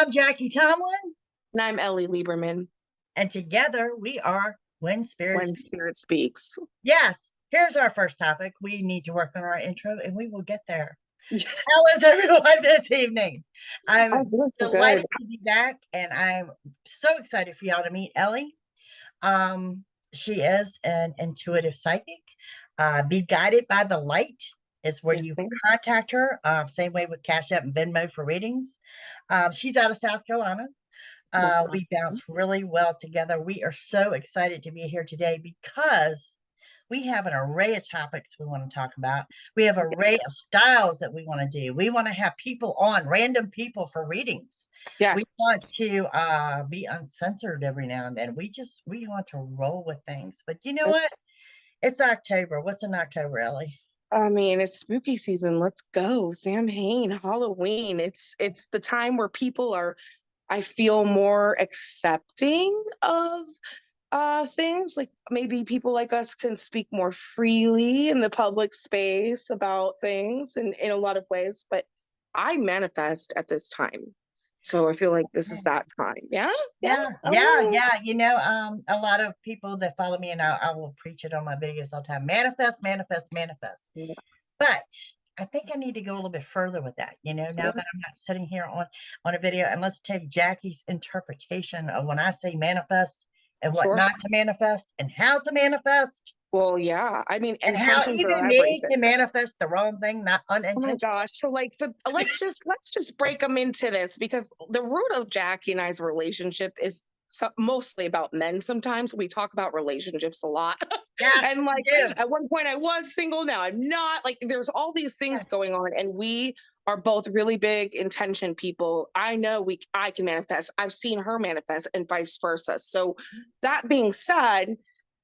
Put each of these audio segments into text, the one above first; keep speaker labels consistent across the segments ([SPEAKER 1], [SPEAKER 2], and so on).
[SPEAKER 1] I'm Jackie Tomlin.
[SPEAKER 2] And I'm Ellie Lieberman.
[SPEAKER 1] And together we are When Spirit
[SPEAKER 2] Speaks.
[SPEAKER 1] Yes. Here's our first topic. We need to work on our intro and we will get there. How is everyone this evening? I'm delighted to be back and I'm so excited for y'all to meet Ellie. She is an intuitive psychic. Be guided by the light is where you contact her. Same way with Cash App and Venmo for readings. She's out of South Carolina. We bounce really well together. We are so excited to be here today because we have an array of topics we want to talk about. We have an array of styles that we want to do. We want to have people on, random people for readings. Yes. We want to be uncensored every now and then. We want to roll with things. But you know what? It's October. What's in October, Ellie?
[SPEAKER 2] I mean, it's spooky season. Let's go. Samhain, Halloween. It's the time where people are, I feel, more accepting of things. Like maybe people like us can speak more freely in the public space about things in a lot of ways. But I manifest at this time. So I feel like this is that time. Yeah.
[SPEAKER 1] You know, a lot of people that follow me, and I will preach it on my videos all the time. Manifest, manifest, manifest. Yeah. But I think I need to go a little bit further with that. You know, now that I'm not sitting here on a video, and let's take Jackie's interpretation of when I say manifest and what not to manifest and how to manifest.
[SPEAKER 2] Well, yeah. I mean,
[SPEAKER 1] and how even me can manifest the wrong thing, not unintentional.
[SPEAKER 2] Oh my gosh! So, like, let's just break them into this, because the root of Jackie and I's relationship is mostly about men. Sometimes we talk about relationships a lot. Yeah, and like at one point I was single, now I'm not. Like, there's all these things going on, and we are both really big intention people. I know I can manifest. I've seen her manifest, and vice versa. So that being said,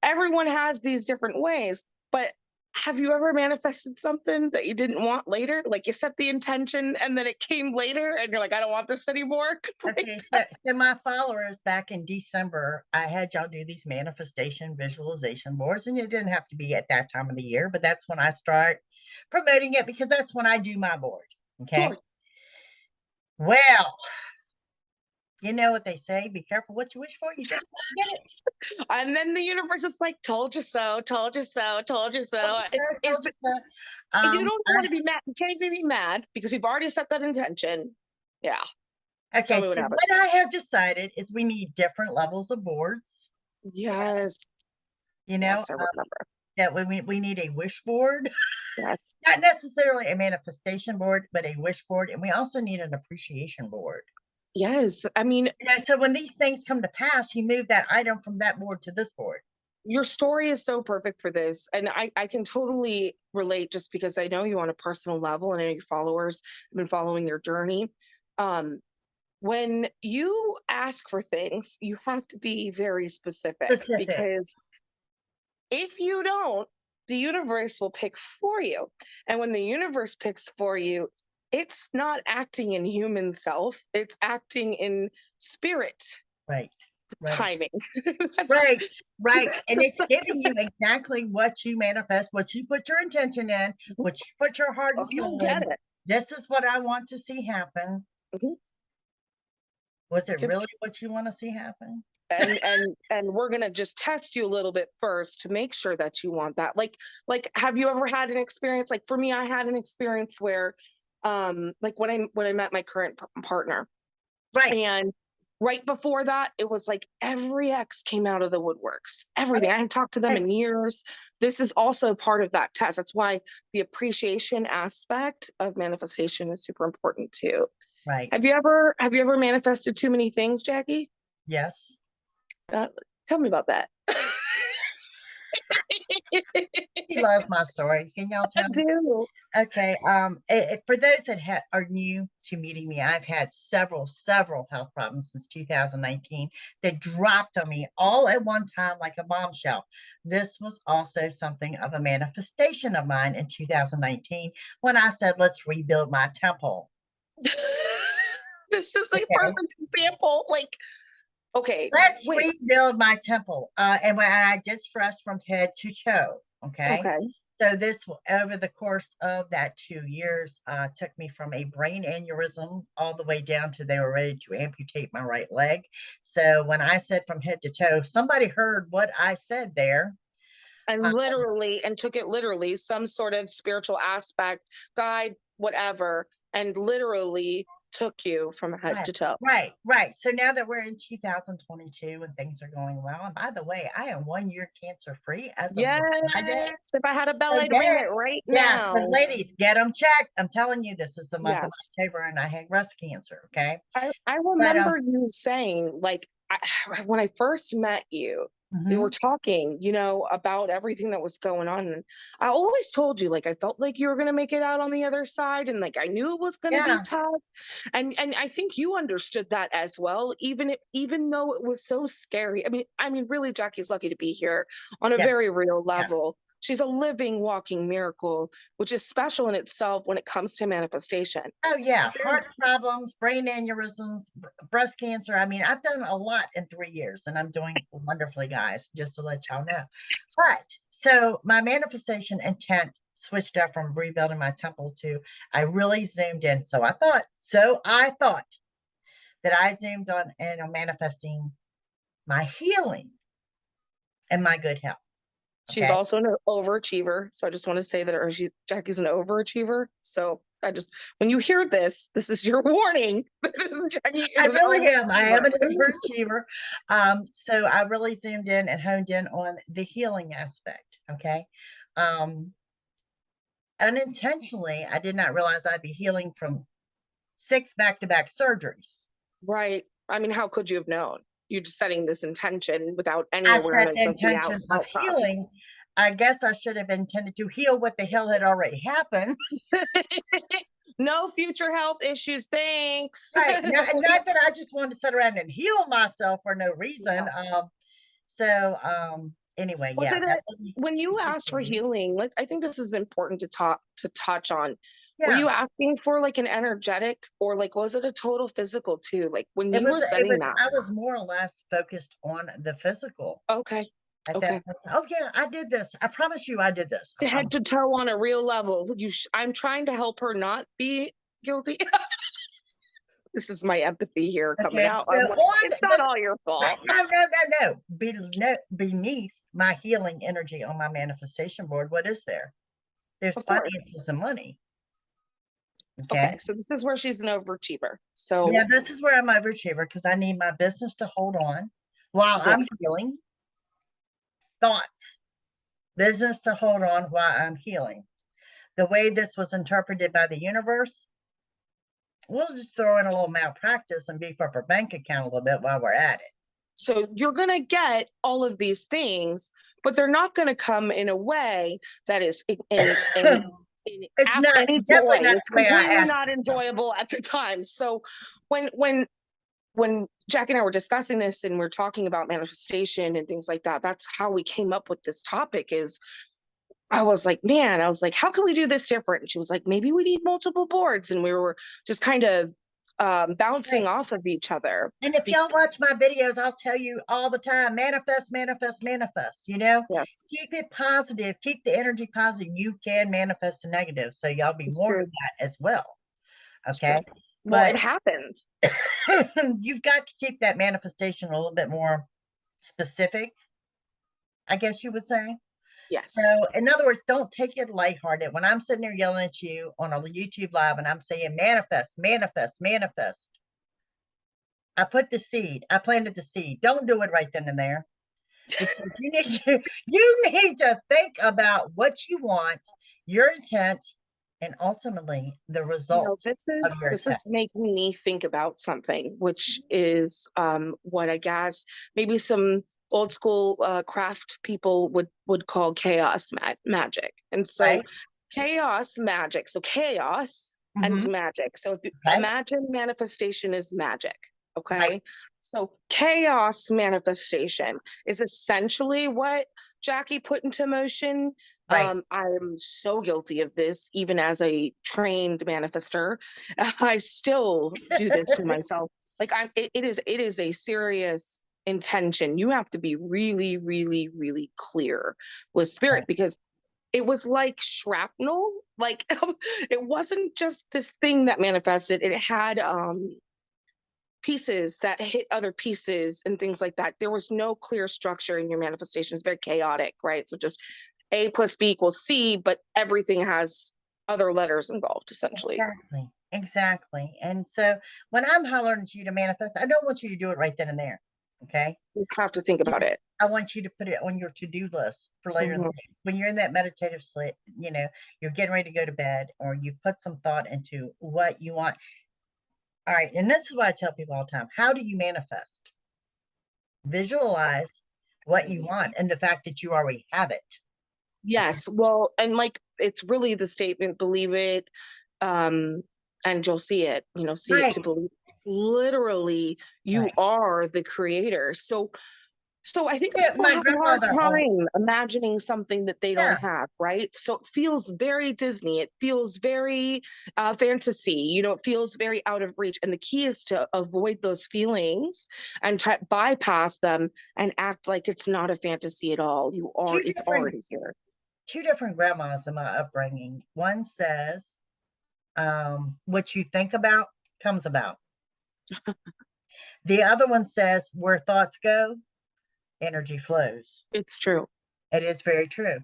[SPEAKER 2] everyone has these different ways, but have you ever manifested something that you didn't want later? Like, you set the intention and then it came later and you're like, I don't want this anymore.
[SPEAKER 1] Okay, so my followers back in December, I had y'all do these manifestation visualization boards, and it didn't have to be at that time of the year, but that's when I start promoting it, because that's when I do my board. Okay. Sure. Well, you know what they say, be careful what you wish for, you just get it.
[SPEAKER 2] And then the universe is like, told you so, told you so, told you so. You don't want to be mad. You can't even be mad because you've already set that intention. Yeah.
[SPEAKER 1] Okay. Tell me what happened. What I have decided is we need different levels of boards.
[SPEAKER 2] Yes.
[SPEAKER 1] You know,
[SPEAKER 2] yes, I remember.
[SPEAKER 1] That we need a wish board.
[SPEAKER 2] Yes.
[SPEAKER 1] Not necessarily a manifestation board, but a wish board. And we also need an appreciation board.
[SPEAKER 2] Yes. I mean,
[SPEAKER 1] so when these things come to pass, you move that item from that board to this board.
[SPEAKER 2] Your story is so perfect for this. And I can totally relate, just because I know you on a personal level, and I know your followers have been following your journey. When you ask for things, you have to be very specific. Because if you don't, the universe will pick for you. And when the universe picks for you, it's not acting in human self, it's acting in spirit.
[SPEAKER 1] Right.
[SPEAKER 2] Timing.
[SPEAKER 1] right. And it's giving you exactly what you manifest, what you put your intention in, what you put your heart and soul in. This is what I want to see happen. Mm-hmm. Was it really what you want to see happen?
[SPEAKER 2] And we're gonna just test you a little bit first to make sure that you want that. Like, have you ever had an experience? Like, for me, I had an experience where like when I met my current partner, right, and right before that, it was like every ex came out of the woodworks, everything. I hadn't talked to them in years. This is also part of that test. That's why the appreciation aspect of manifestation is super important too.
[SPEAKER 1] Right.
[SPEAKER 2] Have you ever manifested too many things, Jackie?
[SPEAKER 1] Yes.
[SPEAKER 2] Tell me about that.
[SPEAKER 1] He loves my story. Can y'all tell me?
[SPEAKER 2] I do.
[SPEAKER 1] Okay. For those that are new to meeting me, I've had several health problems since 2019 that dropped on me all at one time like a bombshell. This was also something of a manifestation of mine in 2019 when I said, let's rebuild my temple.
[SPEAKER 2] This is a perfect example. Like, okay,
[SPEAKER 1] let's rebuild my temple. And when I did stress from head to toe. Okay. So this, over the course of that 2 years, took me from a brain aneurysm all the way down to they were ready to amputate my right leg. So when I said from head to toe, somebody heard what I said there.
[SPEAKER 2] And literally, and took it literally, some sort of spiritual aspect, guide, whatever, and literally took you from head to toe.
[SPEAKER 1] Right. So now that we're in 2022 and things are going well, and by the way, I am 1 year cancer free as of Friday.
[SPEAKER 2] If I had a bell, I'd ring it right now.
[SPEAKER 1] So ladies, get them checked. I'm telling you, this is the month of October, and I had breast cancer. Okay.
[SPEAKER 2] I remember you saying, like, when I first met you, we were talking, you know, about everything that was going on. And I always told you, like, I felt like you were going to make it out on the other side. And like, I knew it was going to be tough. And I think you understood that as well, even though it was so scary. I mean, really, Jackie's lucky to be here on a very real level. She's a living, walking miracle, which is special in itself when it comes to manifestation.
[SPEAKER 1] Oh, yeah. Heart problems, brain aneurysms, breast cancer. I mean, I've done a lot in 3 years, and I'm doing wonderfully, guys, just to let y'all know. But so my manifestation intent switched up from rebuilding my temple to I really zoomed in. So I thought that I zoomed on and I'm manifesting my healing and my good health. Okay.
[SPEAKER 2] She's also an overachiever. So I just want to say that Jackie's an overachiever. So when you hear this is your warning.
[SPEAKER 1] I really am. I am an overachiever. So I really zoomed in and honed in on the healing aspect. Okay. Unintentionally, I did not realize I'd be healing from 6 back-to-back surgeries.
[SPEAKER 2] Right. I mean, how could you have known? You're just setting this intention without any awareness
[SPEAKER 1] of the intention of healing. I guess I should have intended to heal what the hell had already happened.
[SPEAKER 2] No future health issues, thanks.
[SPEAKER 1] Right. Not that I just wanted to sit around and heal myself for no reason. Anyway,
[SPEAKER 2] when you ask for healing, I think this is important to touch on. Were you asking for like an energetic, or like was it a total physical too? Like when you were setting that,
[SPEAKER 1] I was more or less focused on the physical.
[SPEAKER 2] Okay.
[SPEAKER 1] Oh yeah, I did this. I promise you, I did this.
[SPEAKER 2] Head to toe on a real level. I'm trying to help her not be guilty. This is my empathy here coming out. So it's not all your fault.
[SPEAKER 1] No. Beneath my healing energy on my manifestation board, what is there? There's finances and money.
[SPEAKER 2] Okay, so this is where she's an overachiever. So
[SPEAKER 1] yeah, this is where I'm overachiever because I need my business to hold on while I'm healing. Thoughts, business to hold on while I'm healing. The way this was interpreted by the universe, we'll just throw in a little malpractice and beef up our bank account a little bit while we're at it.
[SPEAKER 2] So you're going to get all of these things, but they're not going to come in a way that is it's completely not enjoyable at the time. So when Jackie and I were discussing this and we're talking about manifestation and things like that, that's how we came up with this topic. I was like, how can we do this different? And she was like, maybe we need multiple boards. And we were just kind of bouncing off of each other.
[SPEAKER 1] And if y'all watch my videos, I'll tell you all the time, manifest, you know, keep it positive, keep the energy positive. You can manifest the negative. So y'all be more of that as well. Okay.
[SPEAKER 2] Well, it happened.
[SPEAKER 1] You've got to keep that manifestation a little bit more specific, I guess you would say.
[SPEAKER 2] Yes.
[SPEAKER 1] So in other words, don't take it lighthearted. When I'm sitting there yelling at you on a YouTube live and I'm saying manifest, I put the seed, I planted the seed. Don't do it right then and there. Because you need to think about what you want, your intent, and ultimately the result.
[SPEAKER 2] This is making me think about something, which is what I guess maybe some old school craft people would call chaos magic. And so chaos magic, so chaos and magic. So if you imagine manifestation is magic, okay? So chaos manifestation is essentially what Jackie put into motion. I'm so guilty of this, even as a trained manifester. I still do this to myself. Like it is a serious intention. You have to be really, really, really clear with spirit, because it was like shrapnel. Like it wasn't just this thing that manifested. It had pieces that hit other pieces and things like that. There was no clear structure in your manifestation. It's very chaotic, right? So just A plus B equals C, but everything has other letters involved, essentially.
[SPEAKER 1] Exactly. And so when I'm hollering at you to manifest, I don't want you to do it right then and there. Okay.
[SPEAKER 2] You have to think about it.
[SPEAKER 1] I want you to put it on your to-do list for later in the day. When you're in that meditative sleep, you know, you're getting ready to go to bed, or you put some thought into what you want. All right. And this is what I tell people all the time. How do you manifest? Visualize what you want and the fact that you already have it.
[SPEAKER 2] Yes. Well, and like, it's really the statement, believe it, and you'll see it, you know, see it to believe. Literally, you are the creator. So I think people have a hard time imagining something that they don't have, right? So it feels very Disney. It feels very fantasy. You know, it feels very out of reach. And the key is to avoid those feelings and bypass them and act like it's not a fantasy at all. It's already here.
[SPEAKER 1] Two different grandmas in my upbringing. One says, what you think about comes about. The other one says, where thoughts go, energy flows.
[SPEAKER 2] It's true.
[SPEAKER 1] It is very true.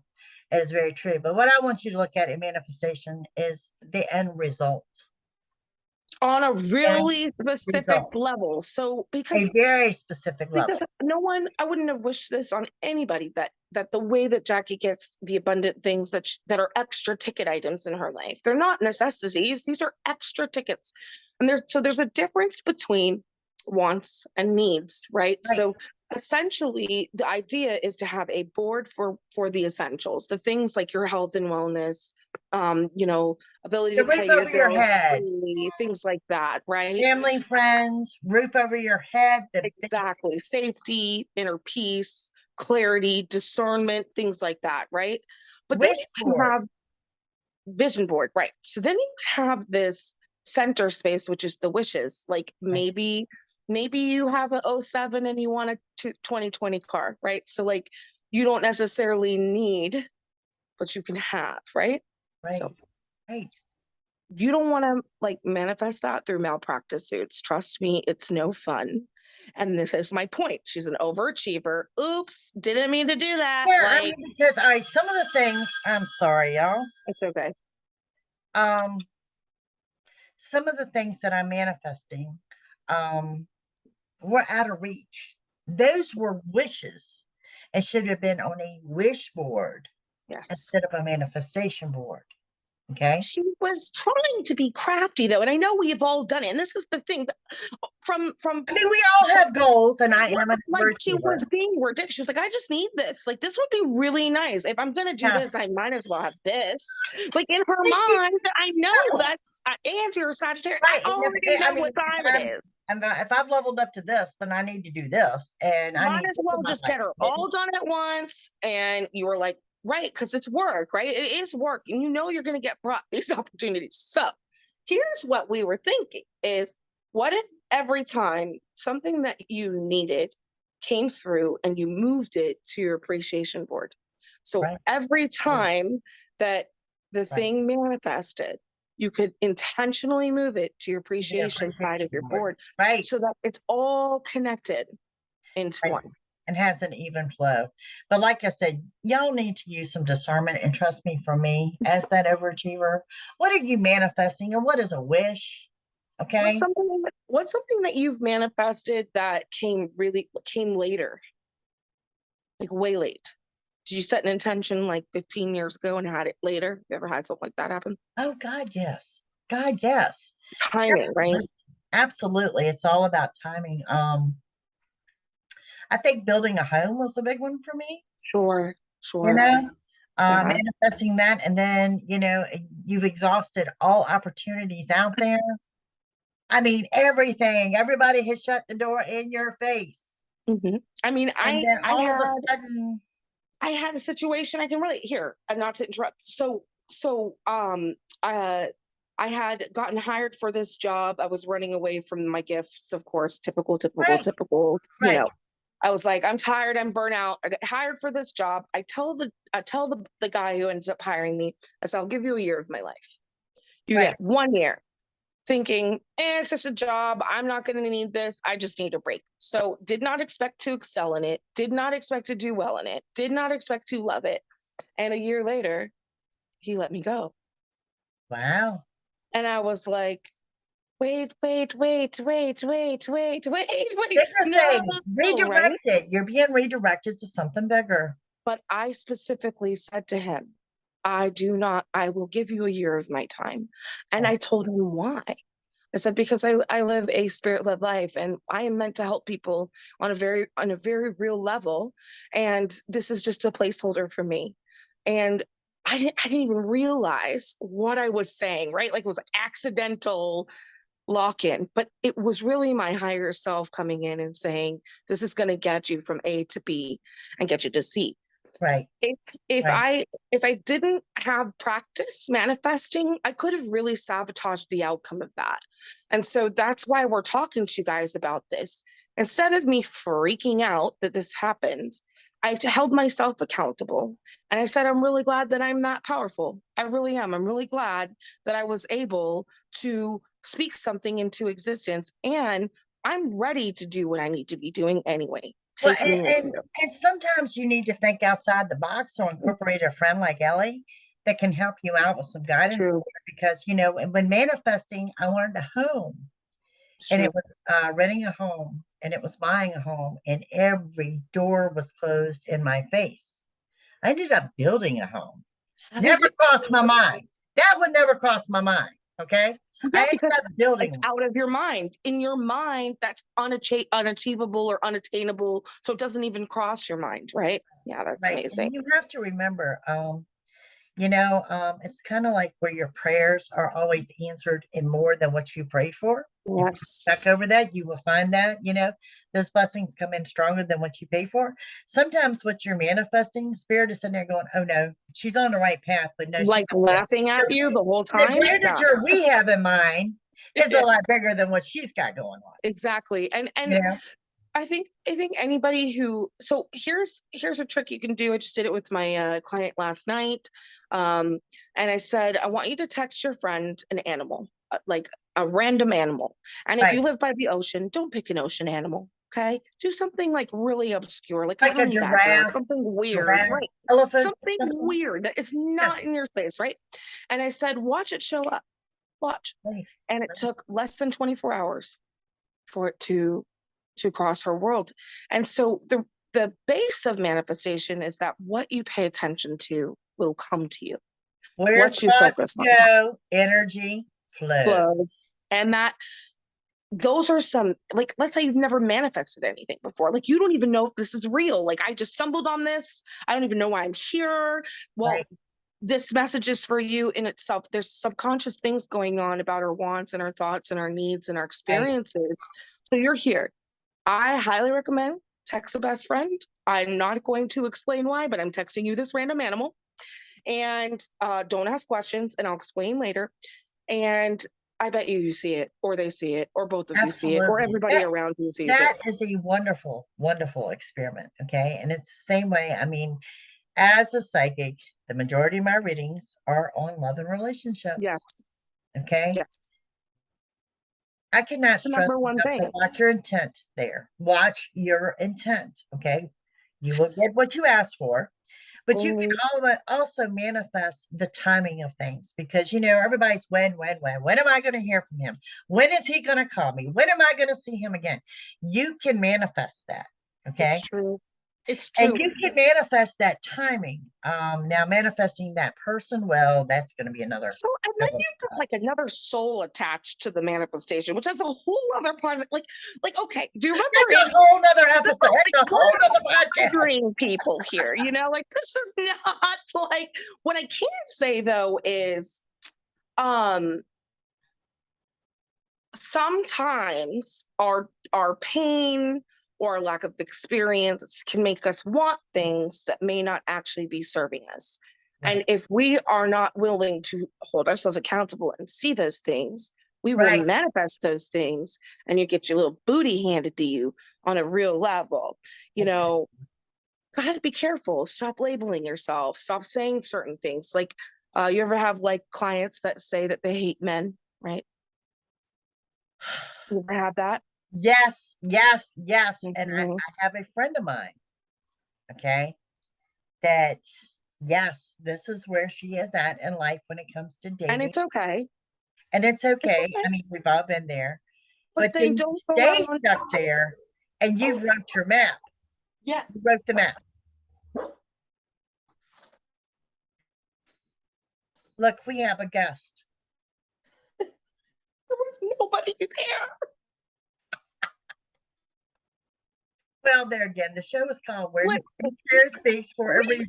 [SPEAKER 1] It is very true. But what I want you to look at in manifestation is the end result.
[SPEAKER 2] On a really specific level. So because
[SPEAKER 1] a very specific level.
[SPEAKER 2] Because I wouldn't have wished this on anybody, that the way that Jackie gets the abundant things that are extra ticket items in her life. They're not necessities. These are extra tickets. And there's a difference between wants and needs, right? So essentially the idea is to have a board for the essentials, the things like your health and wellness, you know, ability to pay your bills, things like that, right?
[SPEAKER 1] Family, friends, roof over your head.
[SPEAKER 2] Exactly. Safety, inner peace, clarity, discernment, things like that, right? But then you can have vision board, right? So then you have this center space, which is the wishes. Like maybe you have an 07 and you want a 2020 car, right? So like you don't necessarily need, but you can have, right? So you don't want to like manifest that through malpractice suits. Trust me, it's no fun. And this is my point. She's an overachiever. Oops, didn't mean to do that.
[SPEAKER 1] Yeah, I mean, because some of the things, I'm sorry, y'all.
[SPEAKER 2] It's okay.
[SPEAKER 1] Some of the things that I'm manifesting were out of reach. Those were wishes. It should have been on a wish board instead of a manifestation board. Okay.
[SPEAKER 2] She was trying to be crafty though, and I know we've all done it. And this is the thing from
[SPEAKER 1] I mean, we all have goals, and I am
[SPEAKER 2] like she was being ridiculous. She was like, I just need this. Like, this would be really nice. If I'm gonna do this, I might as well have this. Like in her mind, I know that's Aries or Sagittarius. I already know what time it is.
[SPEAKER 1] And if I've leveled up to this, then I need to do this. And I
[SPEAKER 2] might as well just get her all done at once. And you were like, right, because it's work, right? It is work. And you know you're going to get brought these opportunities. So here's what we were thinking is, what if every time something that you needed came through and you moved it to your appreciation board? So every time that the thing manifested, you could intentionally move it to your appreciation side of your board.
[SPEAKER 1] Right.
[SPEAKER 2] So that it's all connected into one.
[SPEAKER 1] And has an even flow. But like I said, y'all need to use some discernment, and trust me, for me, as that overachiever, what are you manifesting and what is a wish? Okay.
[SPEAKER 2] What's something that you've manifested that came later? Like way late. Did you set an intention like 15 years ago and had it later? You ever had something like that happen?
[SPEAKER 1] Oh God, yes. God, yes.
[SPEAKER 2] Timing, right?
[SPEAKER 1] Absolutely. It's all about timing. I think building a home was a big one for me.
[SPEAKER 2] Sure.
[SPEAKER 1] You know, manifesting that, and then, you know, you've exhausted all opportunities out there. I mean, everything. Everybody has shut the door in your face.
[SPEAKER 2] I mean,
[SPEAKER 1] I
[SPEAKER 2] had a situation I can relate here, not to interrupt. I had gotten hired for this job. I was running away from my gifts, of course, typical, you know. I was like, I'm tired, I'm burnt out. I got hired for this job. I tell the guy who ends up hiring me, I said, I'll give you a year of my life. You get 1 year. Thinking, it's just a job. I'm not going to need this. I just need a break. So did not expect to excel in it. Did not expect to do well in it. Did not expect to love it. And a year later, he let me go.
[SPEAKER 1] Wow.
[SPEAKER 2] And I was like, wait.
[SPEAKER 1] No, redirected. You're being redirected to something bigger.
[SPEAKER 2] But I specifically said to him, I will give you a year of my time. And I told him why. I said, because I live a spirit-led life and I am meant to help people on a very real level. And this is just a placeholder for me. And I didn't even realize what I was saying, right? Like it was accidental lock-in, but it was really my higher self coming in and saying, this is going to get you from A to B and get you to C.
[SPEAKER 1] Right.
[SPEAKER 2] If I didn't have practice manifesting, I could have really sabotaged the outcome of that. And so that's why we're talking to you guys about this. Instead of me freaking out that this happened, I held myself accountable. And I said, I'm really glad that I'm that powerful. I really am. I'm really glad that I was able to speak something into existence. And I'm ready to do what I need to be doing anyway.
[SPEAKER 1] Well, and sometimes you need to think outside the box or incorporate a friend like Ellie that can help you out with some guidance. Because, you know, when manifesting, I wanted a home. And it was renting a home, and it was buying a home, and every door was closed in my face. I ended up building a home. Never crossed my mind. That would never cross my mind. Okay.
[SPEAKER 2] Yeah,
[SPEAKER 1] I ended up building
[SPEAKER 2] it's out of your mind. In your mind, that's unachievable or unattainable. So it doesn't even cross your mind, right? Yeah, that's amazing.
[SPEAKER 1] And you have to remember, you know, it's kind of like where your prayers are always answered in more than what you prayed for.
[SPEAKER 2] Yes.
[SPEAKER 1] Back over that, you will find that, you know, those blessings come in stronger than what you pay for. Sometimes what you're manifesting, spirit is sitting there going, oh no, she's on the right path, but no,
[SPEAKER 2] like laughing at you the whole time.
[SPEAKER 1] The grandeur we have in mind is a lot bigger than what she's got going on.
[SPEAKER 2] Exactly. And yeah. I think anybody who, so here's a trick you can do. I just did it with my client last night. And I said, I want you to text your friend an animal, like a random animal. And if you live by the ocean, don't pick an ocean animal. Okay. Do something like really obscure, like a honey badger, something weird, right? Elephant, something weird that is not in your space, right? And I said, watch it show up. Watch. And it took less than 24 hours for it to cross her world. And so the base of manifestation is that what you pay attention to will come to you.
[SPEAKER 1] What you focus on, energy flows.
[SPEAKER 2] And that those are some, like, let's say you've never manifested anything before. Like, you don't even know if this is real. Like, I just stumbled on this. I don't even know why I'm here. Well, this message is for you in itself. There's subconscious things going on about our wants and our thoughts and our needs and our experiences. So you're here. I highly recommend text a best friend. I'm not going to explain why, but I'm texting you this random animal. And don't ask questions, and I'll explain later. And I bet you see it, or they see it, or both of you see it, or everybody around you sees it.
[SPEAKER 1] That is a wonderful, wonderful experiment. Okay. And it's the same way. I mean, as a psychic, the majority of my readings are on love and relationships.
[SPEAKER 2] Yes.
[SPEAKER 1] Okay.
[SPEAKER 2] Yes.
[SPEAKER 1] I cannot stress watch your intent there. Watch your intent. Okay. You will get what you ask for, but you can also manifest the timing of things, because, you know, everybody's when am I going to hear from him? When is he going to call me? When am I going to see him again? You can manifest that. Okay.
[SPEAKER 2] It's true. It's true.
[SPEAKER 1] And you can manifest that timing. Now manifesting that person, well, that's going to be another.
[SPEAKER 2] So, and then you've got like another soul attached to the manifestation, which has a whole other part of it. Like, okay, do you remember?
[SPEAKER 1] That's a whole other episode. That's a whole other
[SPEAKER 2] podcast. People here, you know, like, this is not like, what I can say though is, sometimes our pain or lack of experience can make us want things that may not actually be serving us. Right. And if we are not willing to hold ourselves accountable and see those things, We will manifest those things, and you get your little booty handed to you on a real level. You know, gotta be careful. Stop labeling yourself. Stop saying certain things. Like, you ever have like clients that say that they hate men, right? You ever have that?
[SPEAKER 1] Yes, yes, yes. And I have a friend of mine, okay, that, yes, this is where she is at in life when it comes to dating.
[SPEAKER 2] And it's okay.
[SPEAKER 1] And it's okay. I mean, we've all been there.
[SPEAKER 2] But then don't go
[SPEAKER 1] stay stuck there, and you've wrote your map.
[SPEAKER 2] Yes.
[SPEAKER 1] You wrote the map. Look, we have a guest.
[SPEAKER 2] There was nobody there.
[SPEAKER 1] Well, there again, the show is called Where the Spirit Speaks for a reason.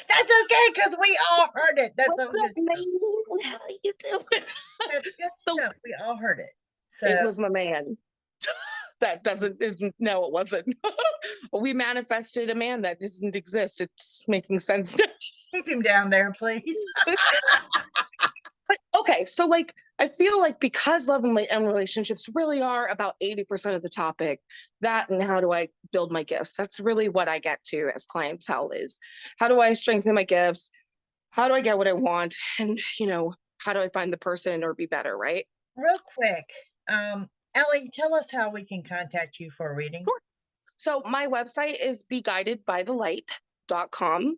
[SPEAKER 1] That's okay, because we all heard it. That's so good.
[SPEAKER 2] How are you doing?
[SPEAKER 1] That's good stuff. We all heard it. So
[SPEAKER 2] it was my man. No, it wasn't. We manifested a man that doesn't exist. It's making sense now.
[SPEAKER 1] Keep him down there, please.
[SPEAKER 2] But okay, so like I feel like because love and relationships really are about 80% of the topic, that and how do I build my gifts? That's really what I get to as clientele is how do I strengthen my gifts? How do I get what I want? And how do I find the person or be better, right?
[SPEAKER 1] Real quick, Ellie, tell us how we can contact you for a reading.
[SPEAKER 2] Sure. So my website is beguidedbythelight.com.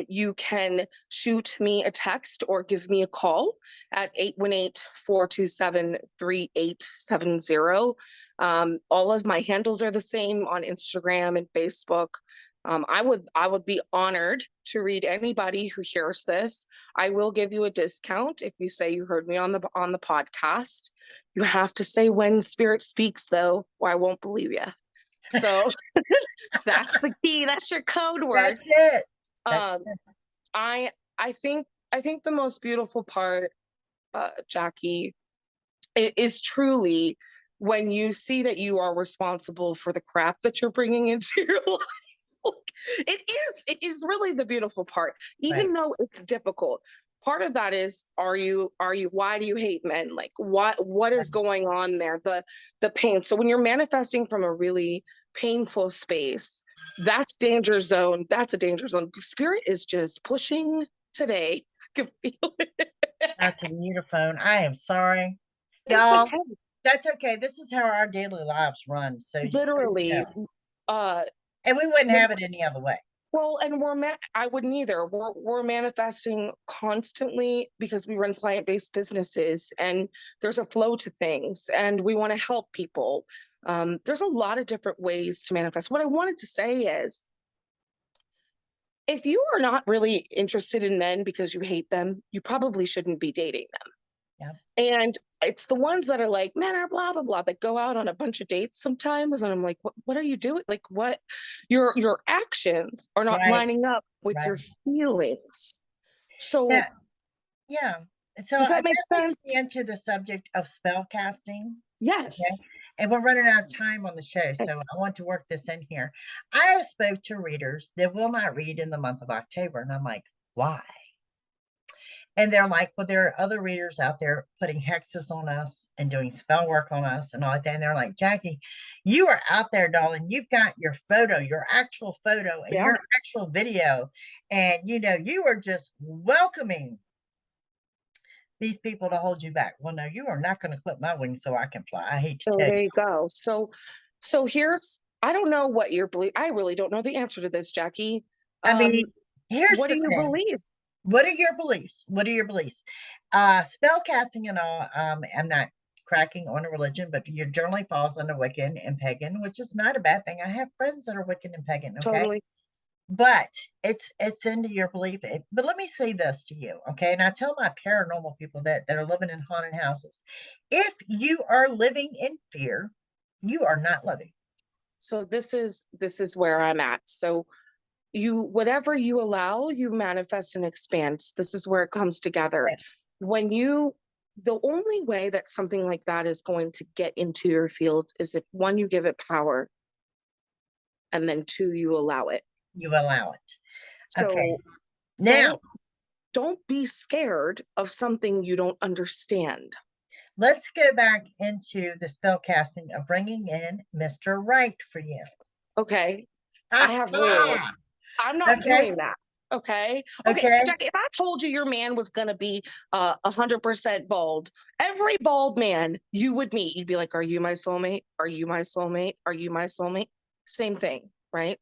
[SPEAKER 2] You can shoot me a text or give me a call at 818-427-3870. All of my handles are the same on Instagram and Facebook. I would be honored to read anybody who hears this. I will give you a discount if you say you heard me on the podcast. You have to say when Spirit speaks, though, or I won't believe you. So that's the key. That's your code word.
[SPEAKER 1] That's it.
[SPEAKER 2] I think the most beautiful part, Jackie, is truly when you see that you are responsible for the crap that you're bringing into your life. It is really the beautiful part, even though it's difficult. Part of that is, why do you hate men? Like what is going on there? The pain. So when you're manifesting from a really painful space, that's danger zone. That's a danger zone. Spirit is just pushing today. I can feel it.
[SPEAKER 1] Not to mute a phone. I am sorry. Y'all,
[SPEAKER 2] okay.
[SPEAKER 1] That's okay. This is how our daily lives run. So
[SPEAKER 2] literally,
[SPEAKER 1] and we wouldn't have it any other way.
[SPEAKER 2] Well, and I wouldn't either. We're manifesting constantly because we run client-based businesses and there's a flow to things and we want to help people. There's a lot of different ways to manifest. What I wanted to say is, if you are not really interested in men because you hate them, you probably shouldn't be dating them.
[SPEAKER 1] Yeah.
[SPEAKER 2] And it's the ones that are like, men are blah, blah, blah, that go out on a bunch of dates sometimes. And I'm like, what are you doing? Like, what your actions are not lining up with your feelings. So
[SPEAKER 1] yeah. So
[SPEAKER 2] does that make sense?
[SPEAKER 1] Into the subject of spell casting.
[SPEAKER 2] Yes.
[SPEAKER 1] Okay? And we're running out of time on the show, so I want to work this in here. I spoke to readers that will not read in the month of October, and I'm like, why? And they're like, well, there are other readers out there putting hexes on us and doing spell work on us and all that. And they're like, Jackie, you are out there, darling. You've got your photo, your actual photo and your actual video. And, you are just welcoming these people to hold you back. Well, no, you are not going to clip my wings so I can fly. I hate to tell you.
[SPEAKER 2] There you go. So I don't know what your belief. I really don't know the answer to this, Jackie.
[SPEAKER 1] I mean,
[SPEAKER 2] what do you believe?
[SPEAKER 1] What are your beliefs? Spell casting and all, I'm not cracking on a religion, but your journey falls under Wiccan and pagan, which is not a bad thing. I have friends that are Wiccan and pagan, okay?
[SPEAKER 2] Totally.
[SPEAKER 1] But it's into your belief. But let me say this to you, okay? And I tell my paranormal people that are living in haunted houses, if you are living in fear, you are not living.
[SPEAKER 2] So this is where I'm at. So whatever you allow, you manifest and expand. This is where it comes together. The only way that something like that is going to get into your field is if, one, you give it power, and then two, you allow it.
[SPEAKER 1] You allow it.
[SPEAKER 2] So
[SPEAKER 1] now
[SPEAKER 2] don't be scared of something you don't understand.
[SPEAKER 1] Let's go back into the spell casting of bringing in Mr. Right for you.
[SPEAKER 2] Okay. I have rules. I'm not doing that. Okay. Jackie, if I told you your man was going to be 100% bald, every bald man you would meet, you'd be like, are you my soulmate? Are you my soulmate? Are you my soulmate? Same thing, right?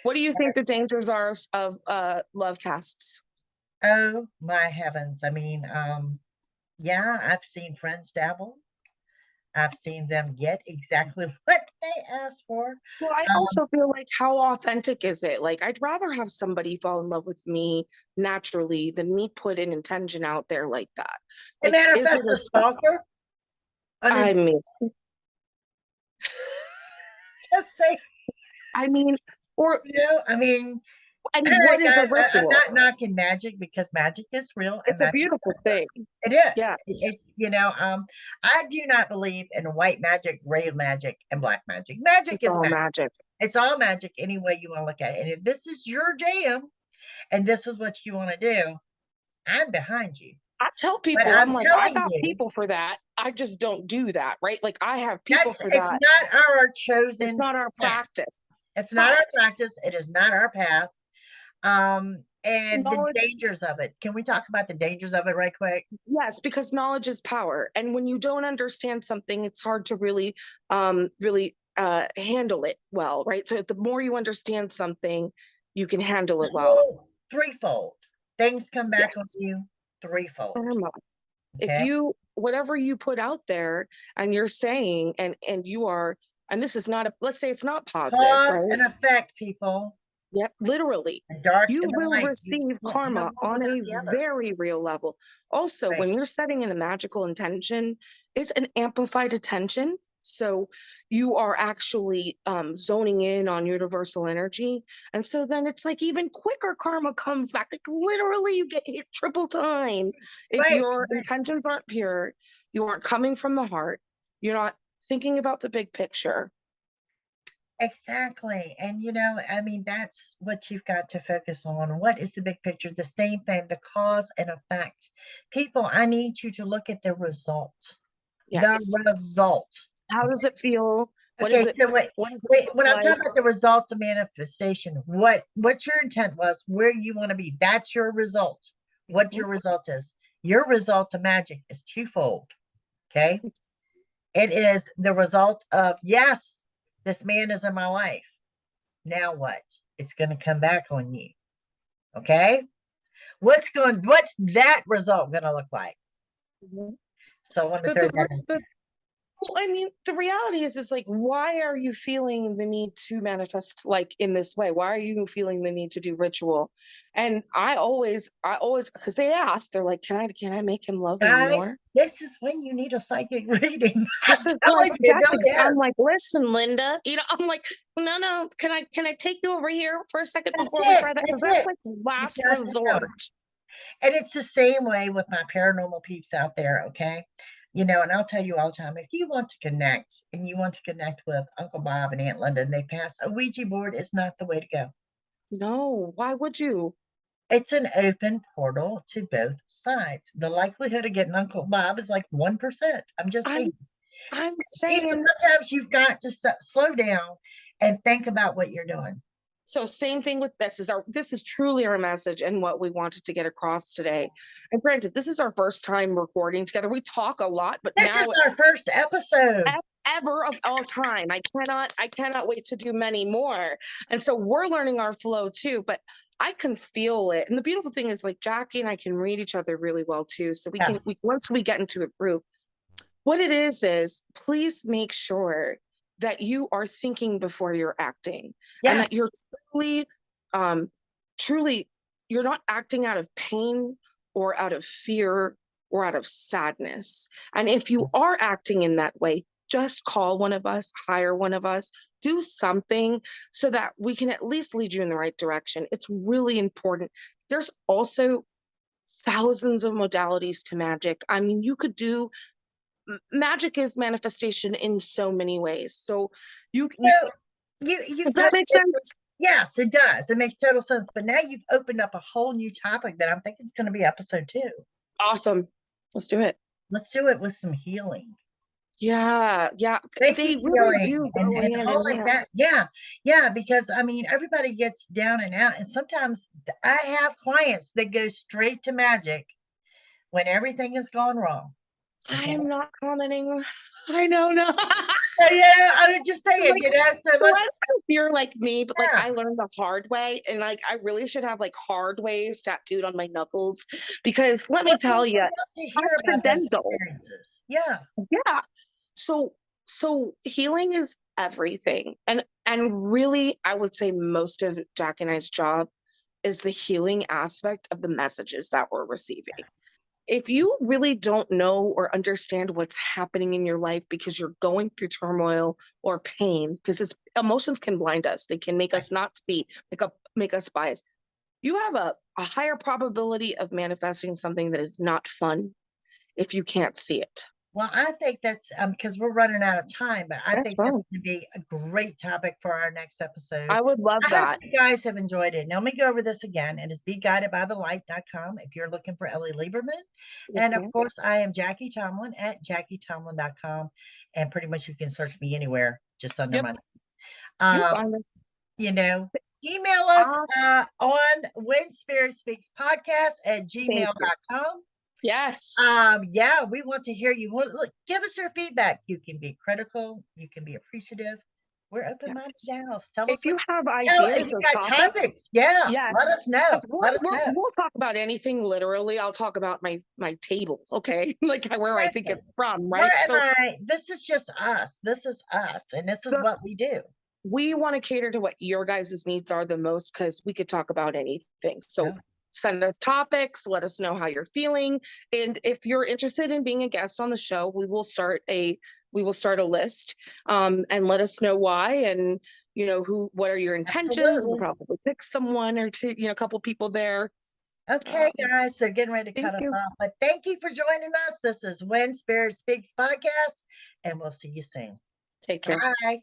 [SPEAKER 2] What do you think the dangers are of love casts?
[SPEAKER 1] Oh my heavens. I mean, yeah, I've seen friends dabble. I've seen them get exactly what they asked for.
[SPEAKER 2] Well, I also feel like, how authentic is it? Like, I'd rather have somebody fall in love with me naturally than me put an intention out there like that.
[SPEAKER 1] Like, manifest a stalker.
[SPEAKER 2] I mean, I mean, or
[SPEAKER 1] I mean,
[SPEAKER 2] and what is a ritual?
[SPEAKER 1] I'm not knocking magic, because magic is real.
[SPEAKER 2] It's a beautiful thing.
[SPEAKER 1] It is.
[SPEAKER 2] Yeah.
[SPEAKER 1] I do not believe in white magic, gray magic, and black magic. Magic is all magic. It's all magic any way you want to look at it. And if this is your jam and this is what you want to do, I'm behind you.
[SPEAKER 2] I tell people, I'm like, I got people for that. I just don't do that, right? Like, I have people for that.
[SPEAKER 1] It's not our chosen.
[SPEAKER 2] It's not our practice.
[SPEAKER 1] It's not our practice. It is not our path. And the dangers of it. Can we talk about the dangers of it right quick?
[SPEAKER 2] Yes, because knowledge is power. And when you don't understand something, it's hard to really handle it well, right? So the more you understand something, you can handle it well.
[SPEAKER 1] Threefold. Things come back on you threefold.
[SPEAKER 2] If you, whatever you put out there and you're saying, and you are, and this is not let's say it's not positive,
[SPEAKER 1] right? And effect, people.
[SPEAKER 2] Yep, literally. You will receive karma on a very real level. Also, when you're setting in a magical intention, it's an amplified attention. So you are actually zoning in on universal energy. And so then it's like even quicker karma comes back. Like literally you get hit triple time. If your intentions aren't pure, you aren't coming from the heart, you're not thinking about the big picture.
[SPEAKER 1] Exactly. And, I mean, that's what you've got to focus on. What is the big picture? The same thing, the cause and effect. People, I need you to look at the result. Yes. The result.
[SPEAKER 2] How does it feel?
[SPEAKER 1] What is it? So when I'm talking about the results of manifestation, what your intent was, where you want to be, that's your result. What your result is. Your result of magic is twofold. Okay. It is the result of, yes, this man is in my life. Now what? It's going to come back on you. Okay. What's that result going to look like? So I want to throw that in.
[SPEAKER 2] Well, I mean, the reality is like, why are you feeling the need to manifest like in this way? Why are you feeling the need to do ritual? And I always, because they ask, they're like, can I make him love me more?
[SPEAKER 1] This is when you need a psychic reading.
[SPEAKER 2] I'm like, listen, Linda, I'm like, no, can I take you over here for a second before we try that? Because that's like last resort.
[SPEAKER 1] And it's the same way with my paranormal peeps out there, okay? And I'll tell you all the time, if you want to connect and you want to connect with Uncle Bob and Aunt Linda and they pass, a Ouija board is not the way to go.
[SPEAKER 2] No, why would you?
[SPEAKER 1] It's an open portal to both sides. The likelihood of getting Uncle Bob is like 1%. I'm just saying.
[SPEAKER 2] I'm saying
[SPEAKER 1] sometimes you've got to slow down and think about what you're doing.
[SPEAKER 2] So same thing with this is truly our message and what we wanted to get across today. And granted, this is our first time recording together. We talk a lot, but
[SPEAKER 1] this is our first episode
[SPEAKER 2] ever of all time. I cannot wait to do many more. And so we're learning our flow too, but I can feel it. And the beautiful thing is like Jackie and I can read each other really well too. So once we get into a group, what it is please make sure that you are thinking before you're acting, and that you're truly, you're not acting out of pain or out of fear or out of sadness. And if you are acting in that way, just call one of us, hire one of us, do something so that we can at least lead you in the right direction. It's really important. There's also thousands of modalities to magic. I mean, magic is manifestation in so many ways. So does that make sense?
[SPEAKER 1] Yes, it does. It makes total sense. But now you've opened up a whole new topic that I'm thinking is going to be episode 2.
[SPEAKER 2] Awesome. Let's do it.
[SPEAKER 1] Let's do it with some healing.
[SPEAKER 2] Yeah, yeah. They really do go hand
[SPEAKER 1] all
[SPEAKER 2] in
[SPEAKER 1] like
[SPEAKER 2] hand.
[SPEAKER 1] that. Yeah, yeah. Because I mean, everybody gets down and out, and sometimes I have clients that go straight to magic when everything has gone wrong.
[SPEAKER 2] Okay? I am not commenting. I know, no.
[SPEAKER 1] So, yeah, I was just saying,
[SPEAKER 2] like,
[SPEAKER 1] you know. So
[SPEAKER 2] I if you're like me, but
[SPEAKER 1] yeah.
[SPEAKER 2] like I learned the hard way, and like I really should have like hard ways tattooed on my knuckles, because let me tell you, accidental.
[SPEAKER 1] Yeah,
[SPEAKER 2] yeah. So healing is everything, and really, I would say most of Jack and I's job is the healing aspect of the messages that we're receiving. If you really don't know or understand what's happening in your life because you're going through turmoil or pain, because it's emotions can blind us, they can make us not see, make us biased. You have a higher probability of manifesting something that is not fun if you can't see it.
[SPEAKER 1] Well, I think that's because we're running out of time, but I think that's going to be a great topic for our next episode.
[SPEAKER 2] I would love that.
[SPEAKER 1] I hope you guys have enjoyed it. Now, let me go over this again. It is BeGuidedByTheLight.com if you're looking for Ellie Lieberman. And of course, I am Jackie Tomlin at JackieTomlin.com. And pretty much you can search me anywhere just under my name. You know, email us on When Spirit Speaks Podcast at gmail.com.
[SPEAKER 2] Yes.
[SPEAKER 1] Yeah, we want to hear you. Look, give us your feedback. You can be critical, you can be appreciative. We're open-minded now. Tell us
[SPEAKER 2] if you have ideas or topics.
[SPEAKER 1] Yeah, let us know.
[SPEAKER 2] We'll talk about anything. Literally, I'll talk about my table. Okay, like where I think it's from. Right.
[SPEAKER 1] This is just us. This is us, and this is what we do.
[SPEAKER 2] We want to cater to what your guys' needs are the most, because we could talk about anything. So. Yeah. Send us topics, let us know how you're feeling, and if you're interested in being a guest on the show, we will start a list, and let us know why, and what are your intentions. Absolutely. We'll probably pick someone or two, a couple people there.
[SPEAKER 1] Okay, guys, they're getting ready to cut us off, but thank you for joining us. This is When Spirit Speaks Podcast, and we'll see you soon.
[SPEAKER 2] Take care.
[SPEAKER 1] Bye.